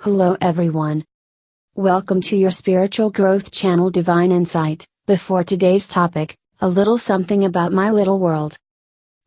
Hello everyone. Welcome to your spiritual growth channel Divine Insight. Before today's topic, a little something about my little world.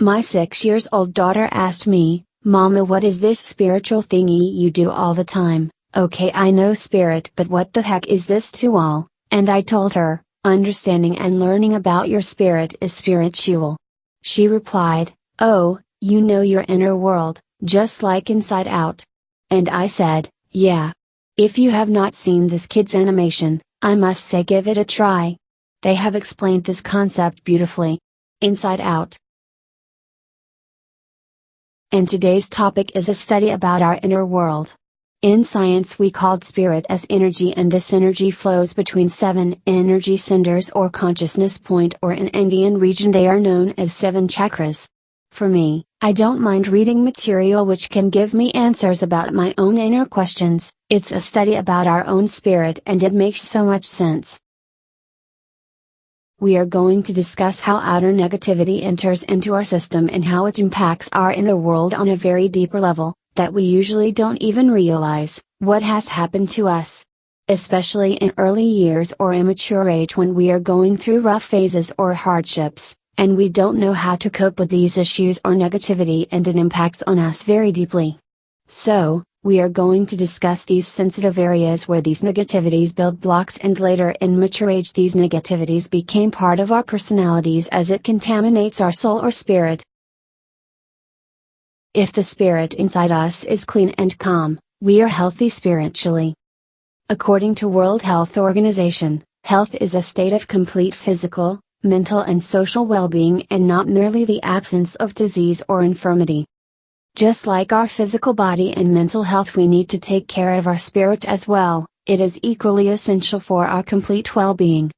My 6-year-old daughter asked me, "Mama, what is this spiritual thingy you do all the time?" Okay, I know spirit, but what the heck is this to all? And I told her, understanding and learning about your spirit is spiritual. She replied, "Oh, you know your inner world, just like Inside Out." And I said, "Yeah. If you have not seen this kid's animation, I must say give it a try. They have explained this concept beautifully. Inside Out." And today's topic is a study about our inner world. In science we called spirit as energy, and this energy flows between 7 energy centers or consciousness point, or in Indian region they are known as 7 chakras. For me, I don't mind reading material which can give me answers about my own inner questions. It's a study about our own spirit and it makes so much sense. We are going to discuss how outer negativity enters into our system and how it impacts our inner world on a very deeper level, that we usually don't even realize what has happened to us. Especially in early years or immature age, when we are going through rough phases or hardships, and we don't know how to cope with these issues or negativity, and it impacts on us very deeply. So, we are going to discuss these sensitive areas where these negativities build blocks, and later in mature age these negativities became part of our personalities as it contaminates our soul or spirit. If the spirit inside us is clean and calm, we are healthy spiritually. According to World Health Organization, health is a state of complete physical, mental and social well-being, and not merely the absence of disease or infirmity. Just like our physical body and mental health, we need to take care of our spirit as well. It is equally essential for our complete well-being.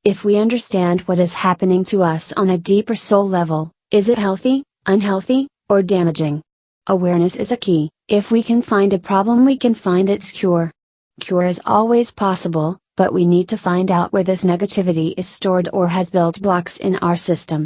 If we understand what is happening to us on a deeper soul level, is it healthy, unhealthy, or damaging? Awareness is a key. If we can find a problem, we can find its cure. Cure is always possible, but we need to find out where this negativity is stored or has built blocks in our system.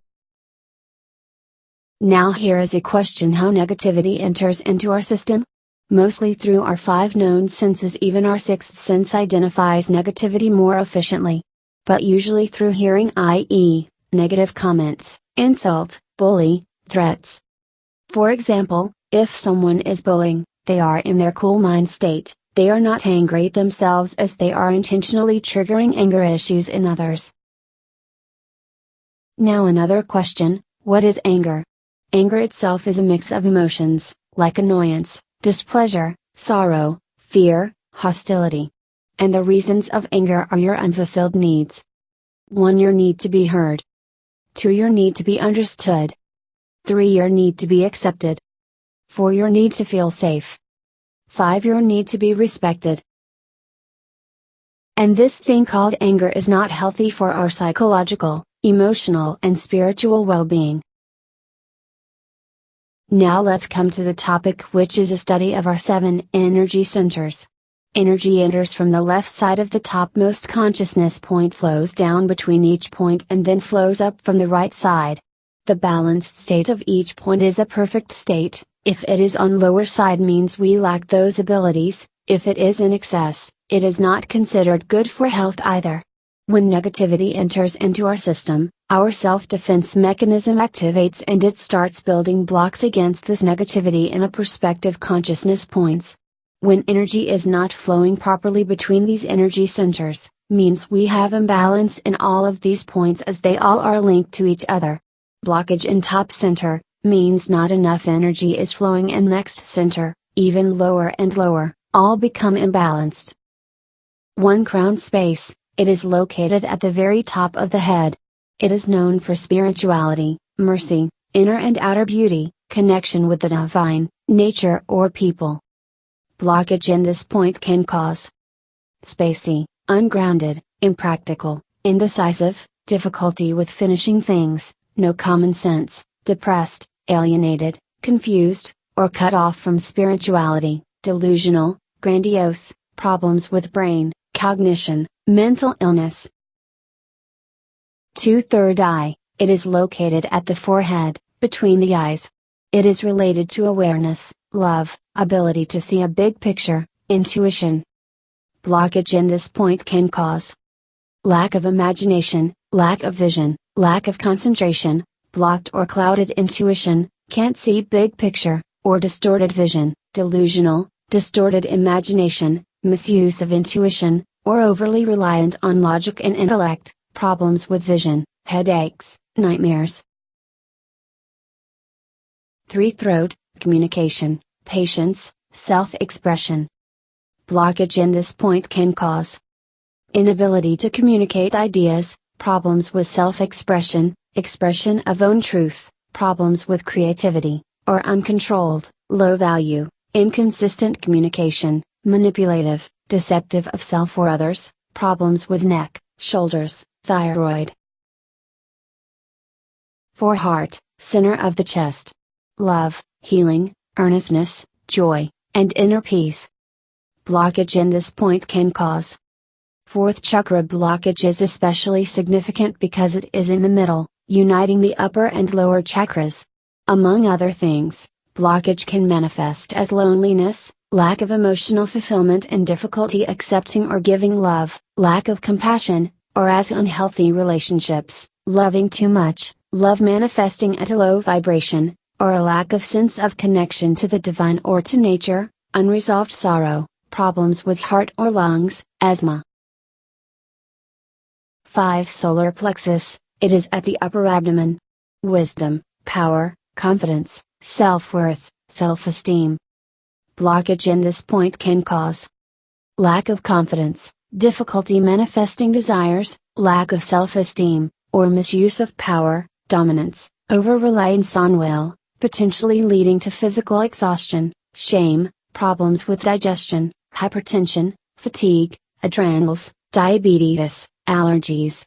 Now here is a question: how negativity enters into our system? Mostly through our 5 known senses. Even our 6th sense identifies negativity more efficiently. But usually through hearing, i.e., negative comments, insult, bully, threats. For example, if someone is bullying, they are in their cool mind state. They are not angry themselves, as they are intentionally triggering anger issues in others. Now another question: what is anger? Anger itself is a mix of emotions, like annoyance, displeasure, sorrow, fear, hostility. And the reasons of anger are your unfulfilled needs. 1. Your need to be heard. 2. Your need to be understood. 3. Your need to be accepted. 4. Your need to feel safe. 5. Your need to be respected. And this thing called anger is not healthy for our psychological, emotional and spiritual well-being. Now let's come to the topic, which is a study of our 7 energy centers. Energy enters from the left side of the topmost consciousness point, flows down between each point, and then flows up from the right side. The balanced state of each point is a perfect state. If it is on lower side, means we lack those abilities. If it is in excess, it is not considered good for health either. When negativity enters into our system, our self-defense mechanism activates and it starts building blocks against this negativity in a perspective consciousness points. When energy is not flowing properly between these energy centers, means we have imbalance in all of these points, as they all are linked to each other. Blockage in top center means not enough energy is flowing in next center, even lower and lower, all become imbalanced. 1. Crown space. It is located at the very top of the head. It is known for spirituality, mercy, inner and outer beauty, connection with the divine, nature or people. Blockage in this point can cause spacey, ungrounded, impractical, indecisive, difficulty with finishing things, no common sense, depressed, alienated, confused, or cut off from spirituality, delusional, grandiose, problems with brain, cognition, mental illness. 2. Third eye. It is located at the forehead, between the eyes. It is related to awareness, love, ability to see a big picture, intuition. Blockage in this point can cause lack of imagination, lack of vision, lack of concentration, blocked or clouded intuition, can't see big picture, or distorted vision, delusional, distorted imagination, misuse of intuition, or overly reliant on logic and intellect, problems with vision, headaches, nightmares. 3. Throat, communication, patience, self-expression. Blockage in this point can cause inability to communicate ideas, problems with self-expression, expression of own truth, problems with creativity, or uncontrolled, low value, inconsistent communication, manipulative, deceptive of self or others, problems with neck, shoulders, thyroid. 4. Heart, center of the chest. Love, healing, earnestness, joy, and inner peace. Blockage in this point can cause 4th chakra blockage is especially significant because it is in the middle, uniting the upper and lower chakras. Among other things, blockage can manifest as loneliness, lack of emotional fulfillment and difficulty accepting or giving love, lack of compassion, or as unhealthy relationships, loving too much, love manifesting at a low vibration, or a lack of sense of connection to the divine or to nature, unresolved sorrow, problems with heart or lungs, asthma. 5. Solar plexus, it is at the upper abdomen. Wisdom, power, confidence, self-worth, self-esteem. Blockage in this point can cause lack of confidence, difficulty manifesting desires, lack of self-esteem, or misuse of power, dominance, over-reliance on will, potentially leading to physical exhaustion, shame, problems with digestion, hypertension, fatigue, adrenals, diabetes, allergies.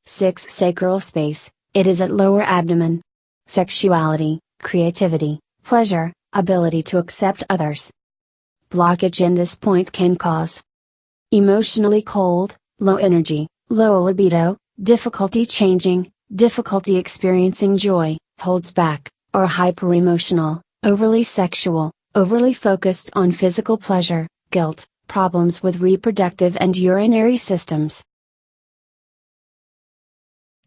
6. Sacral space, it is at lower abdomen. Sexuality, creativity, pleasure, ability to accept others. Blockage in this point can cause emotionally cold, low energy, low libido, difficulty changing, difficulty experiencing joy, holds back, or hyper-emotional, overly sexual, overly focused on physical pleasure, guilt, problems with reproductive and urinary systems.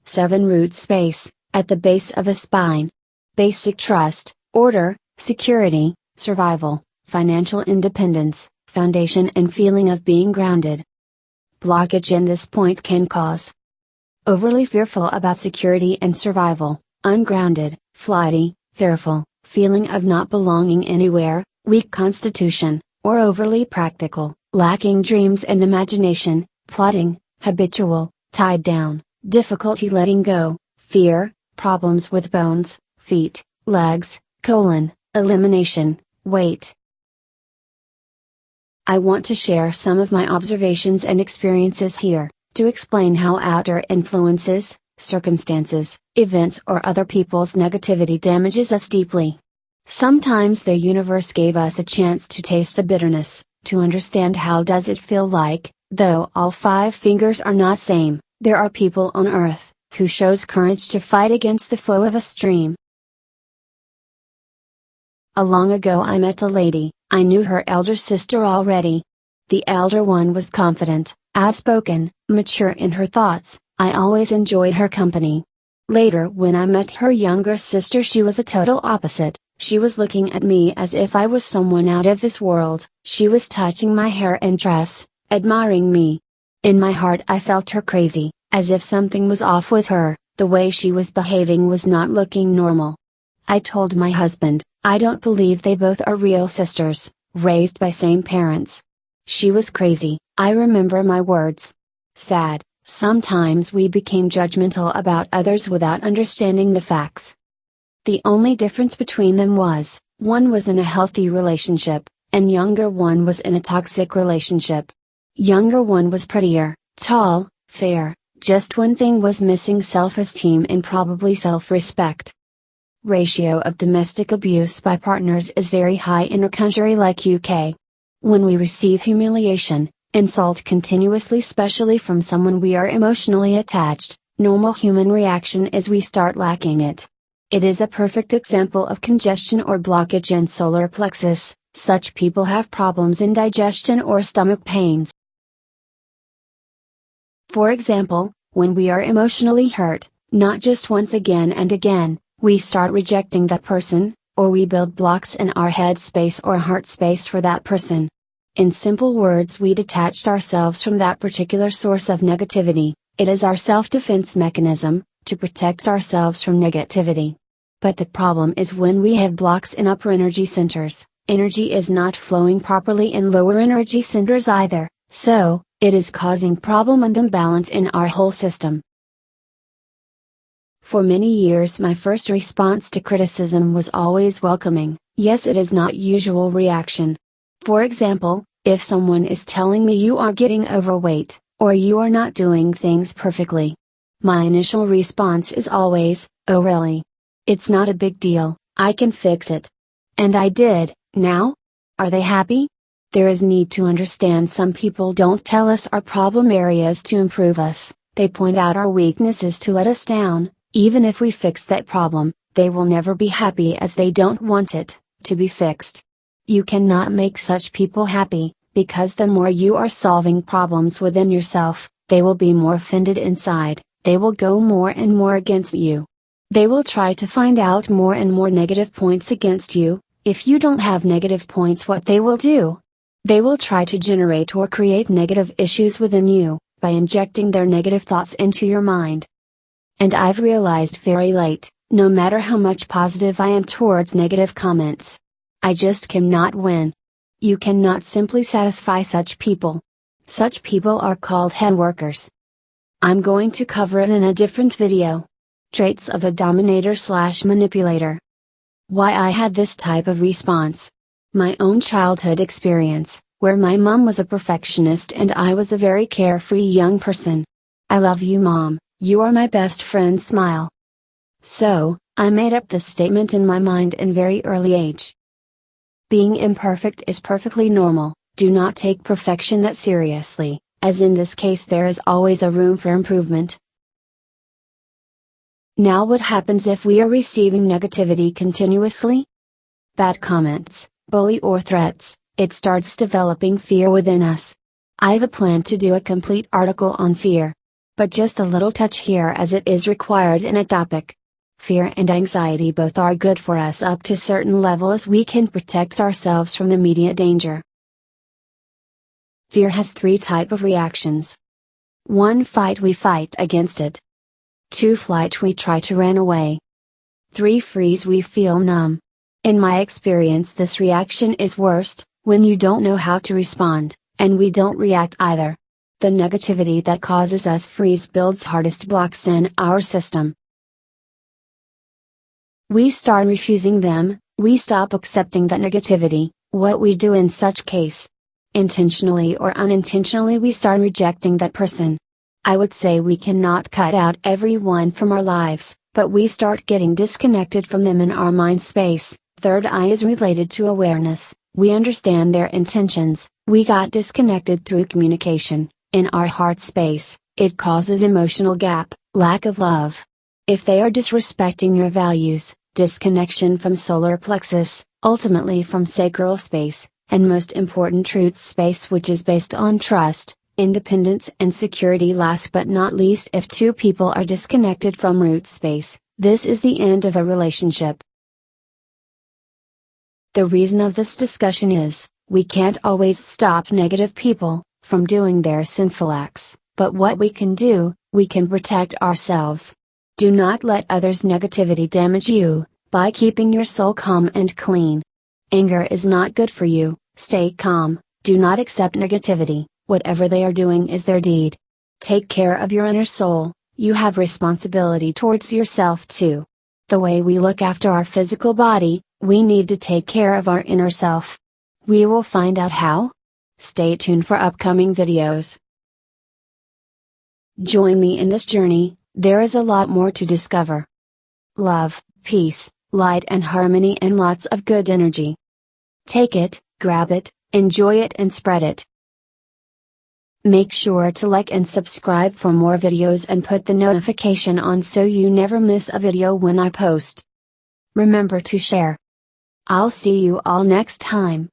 7. Root space, at the base of a spine. Basic trust, order, security, survival, financial independence, foundation and feeling of being grounded. Blockage in this point can cause overly fearful about security and survival, ungrounded, flighty, fearful, feeling of not belonging anywhere, weak constitution, or overly practical, lacking dreams and imagination, plotting, habitual, tied down, difficulty letting go, fear, problems with bones, feet, legs, colon, elimination, weight. I want to share some of my observations and experiences here, to explain how outer influences, circumstances, events or other people's negativity damages us deeply. Sometimes the universe gave us a chance to taste the bitterness, to understand how does it feel like, though all 5 fingers are not same, there are people on earth, who shows courage to fight against the flow of a stream. Long ago I met a lady, I knew her elder sister already. The elder one was confident, outspoken, mature in her thoughts, I always enjoyed her company. Later when I met her younger sister she was a total opposite. She was looking at me as if I was someone out of this world, she was touching my hair and dress, admiring me. In my heart I felt her crazy, as if something was off with her, the way she was behaving was not looking normal. I told my husband, I don't believe they both are real sisters, raised by same parents. She was crazy, I remember my words. Sad, sometimes we became judgmental about others without understanding the facts. The only difference between them was, one was in a healthy relationship, and younger one was in a toxic relationship. Younger one was prettier, tall, fair, just one thing was missing: self-esteem and probably self-respect. Ratio of domestic abuse by partners is very high in a country like UK. When we receive humiliation, insult continuously, especially from someone we are emotionally attached, normal human reaction is we start lacking it. It is a perfect example of congestion or blockage in solar plexus. Such people have problems in digestion or stomach pains. For example, when we are emotionally hurt, not just once again and again, we start rejecting that person, or we build blocks in our head space or heart space for that person. In simple words, we detached ourselves from that particular source of negativity. It is our self-defense mechanism, to protect ourselves from negativity. But the problem is when we have blocks in upper energy centers, energy is not flowing properly in lower energy centers either, so, it is causing problem and imbalance in our whole system. For many years my first response to criticism was always welcoming. Yes, it is not usual reaction. For example, if someone is telling me you are getting overweight, or you are not doing things perfectly, my initial response is always, "Oh really? It's not a big deal, I can fix it." And I did. Now? Are they happy? There is need to understand some people don't tell us our problem areas to improve us, they point out our weaknesses to let us down. Even if we fix that problem, they will never be happy as they don't want it to be fixed. You cannot make such people happy, because the more you are solving problems within yourself, they will be more offended inside, they will go more and more against you. They will try to find out more and more negative points against you. If you don't have negative points, what they will do? They will try to generate or create negative issues within you, by injecting their negative thoughts into your mind. And I've realized very late, no matter how much positive I am towards negative comments, I just cannot win. You cannot simply satisfy such people. Such people are called head workers. I'm going to cover it in a different video. Traits of a dominator/manipulator. Why I had this type of response. My own childhood experience, where my mom was a perfectionist and I was a very carefree young person. "I love you, Mom, you are my best friend," smile. So, I made up this statement in my mind in very early age. Being imperfect is perfectly normal, do not take perfection that seriously, as in this case there is always a room for improvement. Now what happens if we are receiving negativity continuously? Bad comments, bully or threats, it starts developing fear within us. I have a plan to do a complete article on fear. But just a little touch here as it is required in a topic. Fear and anxiety both are good for us up to certain level as we can protect ourselves from immediate danger. Fear has 3 types of reactions. 1. Fight, we fight against it. 2. Flight, we try to run away. 3. Freeze, we feel numb. In my experience this reaction is worst, when you don't know how to respond, and we don't react either. The negativity that causes us freeze builds hardest blocks in our system. We start refusing them, we stop accepting that negativity. What we do in such case? Intentionally or unintentionally we start rejecting that person. I would say we cannot cut out everyone from our lives, but we start getting disconnected from them in our mind space. Third eye is related to awareness. We understand their intentions, we got disconnected through communication. In our heart space, it causes emotional gap, lack of love. If they are disrespecting your values, disconnection from solar plexus, ultimately from sacral space, and most important truth space which is based on trust, independence and security. Last but not least, if 2 people are disconnected from root space, this is the end of a relationship. The reason of this discussion is, we can't always stop negative people from doing their sinful acts, but what we can do, we can protect ourselves. Do not let others' negativity damage you, by keeping your soul calm and clean. Anger is not good for you, stay calm, do not accept negativity, whatever they are doing is their deed. Take care of your inner soul, you have responsibility towards yourself too. The way we look after our physical body, we need to take care of our inner self. We will find out how. Stay tuned for upcoming videos. Join me in this journey, there is a lot more to discover. Love, peace, light and harmony and lots of good energy. Take it, grab it, enjoy it and spread it. Make sure to like and subscribe for more videos and put the notification on so you never miss a video when I post. Remember to share. I'll see you all next time.